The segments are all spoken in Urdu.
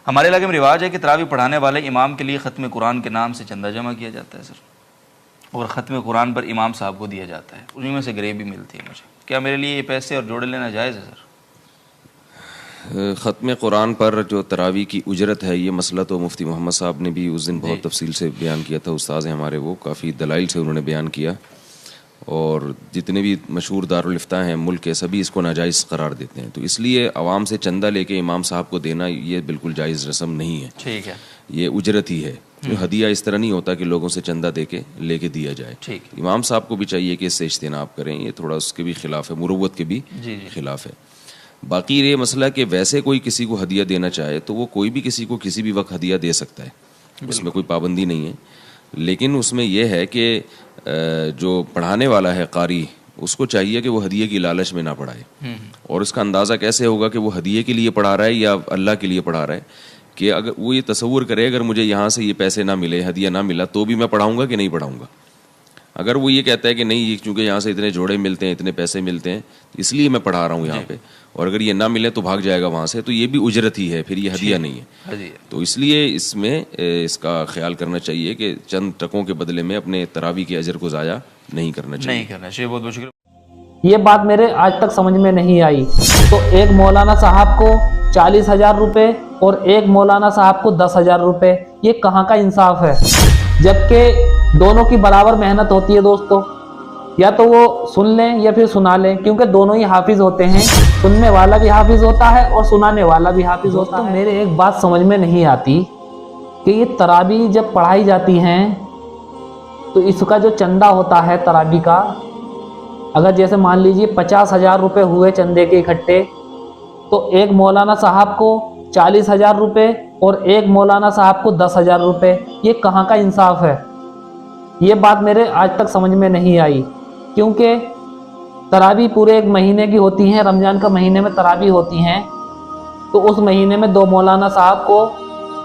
ہمارے علاقے میں رواج ہے کہ تراویح پڑھانے والے امام کے لیے ختم قرآن کے نام سے چندہ جمع کیا جاتا ہے سر، اور ختم قرآن پر امام صاحب کو دیا جاتا ہے، انہیں میں سے گرے بھی ملتی ہے مجھے. کیا میرے لیے یہ پیسے اور جوڑے لینا جائز ہے سر؟ ختم قرآن پر جو تراویح کی اجرت ہے، یہ مسئلہ تو مفتی محمد صاحب نے بھی اس دن بہت تفصیل سے بیان کیا تھا. استاذ ہیں ہمارے، وہ کافی دلائل سے انہوں نے بیان کیا، اور جتنے بھی مشہور دارالفتاء ہیں ملک کے، سبھی اس کو ناجائز قرار دیتے ہیں. تو اس لیے عوام سے چندہ لے کے امام صاحب کو دینا یہ بالکل جائز رسم نہیں ہے. ٹھیک ہے، یہ اجرت ہی ہے. ہدیہ اس طرح نہیں ہوتا کہ لوگوں سے چندہ دے کے لے کے دیا جائے. ٹھیک. امام صاحب کو بھی چاہیے کہ اس سے اجتناب کریں، یہ تھوڑا اس کے بھی خلاف ہے، مروت کے بھی خلاف ہے. باقی یہ مسئلہ کہ ویسے کوئی کسی کو ہدیہ دینا چاہے تو وہ کوئی بھی کسی کو کسی بھی وقت ہدیہ دے سکتا ہے، اس میں کوئی پابندی نہیں ہے. لیکن اس میں یہ ہے کہ جو پڑھانے والا ہے قاری، اس کو چاہیے کہ وہ ہدیے کی لالچ میں نہ پڑھائے. اور اس کا اندازہ کیسے ہوگا کہ وہ ہدیے کے لیے پڑھا رہا ہے یا اللہ کے لیے پڑھا رہا ہے؟ کہ اگر وہ یہ تصور کرے اگر مجھے یہاں سے یہ پیسے نہ ملے، ہدیہ نہ ملا، تو بھی میں پڑھاؤں گا کہ نہیں پڑھاؤں گا. اگر وہ یہ کہتا ہے کہ نہیں، چونکہ یہاں سے اتنے جوڑے ملتے ہیں، اتنے پیسے ملتے ہیں، اس لیے میں پڑھا رہا ہوں یہاں پہ، اور اگر یہ نہ ملے تو بھاگ جائے گا وہاں سے، تو یہ بھی اجرت ہی ہے، پھر یہ ہدیہ نہیں ہے. تو اس لیے اس میں اس کا خیال کرنا چاہیے کہ چند ٹکوں کے بدلے میں اپنے تراویح کے اجر کو ضائع نہیں کرنا چاہیے. بہت بہت شکریہ. یہ بات میرے آج تک سمجھ میں نہیں آئی. تو ایک مولانا صاحب کو 40,000 روپے اور ایک مولانا صاحب کو 10,000 روپے، یہ کہاں کا انصاف ہے؟ جبکہ دونوں کی برابر محنت ہوتی ہے دوستو. یا تو وہ سن لیں یا پھر سنا لیں، کیونکہ دونوں ہی حافظ ہوتے ہیں. سننے والا بھی حافظ ہوتا ہے اور سنانے والا بھی حافظ ہوتا ہے. میرے ایک بات سمجھ میں نہیں آتی کہ یہ تراویح جب پڑھائی جاتی ہیں تو اس کا جو چندہ ہوتا ہے تراویح کا، اگر جیسے مان لیجیے 50,000 روپے ہوئے چندے کے اکٹھے، تو ایک مولانا صاحب کو 40,000 روپے اور ایک مولانا صاحب کو 10,000 روپے، یہ کہاں کا انصاف ہے؟ یہ بات میرے آج تک سمجھ میں نہیں آئی. کیونکہ تراویح پورے ایک مہینے کی ہوتی ہیں، رمضان کا مہینے میں تراویح ہوتی ہیں، تو اس مہینے میں 2 مولانا صاحب کو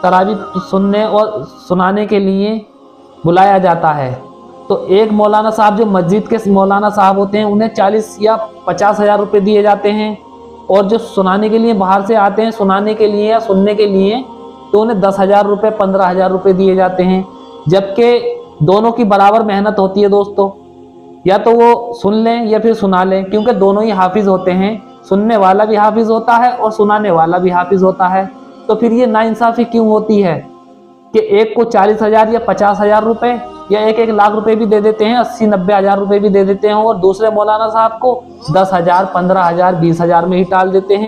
تراویح سننے اور سنانے کے لیے بلایا جاتا ہے. تو ایک مولانا صاحب جو مسجد کے مولانا صاحب ہوتے ہیں انہیں 40 یا 50,000 روپے دیے جاتے ہیں، اور جو سنانے کے لیے باہر سے آتے ہیں سنانے کے لیے یا سننے کے لیے، تو انہیں 10,000 روپے 15,000 روپے دیے جاتے ہیں. جبکہ دونوں کی برابر محنت ہوتی ہے دوستو. یا تو وہ سن لیں یا پھر سنا لیں، کیونکہ دونوں ہی حافظ ہوتے ہیں. سننے والا بھی حافظ ہوتا ہے اور سنانے والا بھی حافظ ہوتا ہے. تو پھر یہ ناانصافی کیوں ہوتی ہے کہ ایک کو 40,000 یا 50,000 روپے یا 1 لاکھ روپے بھی دے دیتے ہیں، 80-90 ہزار روپے بھی دے دیتے ہیں، اور دوسرے مولانا صاحب کو 10,000 15,000 20,000 میں ہی ٹال دیتے ہیں.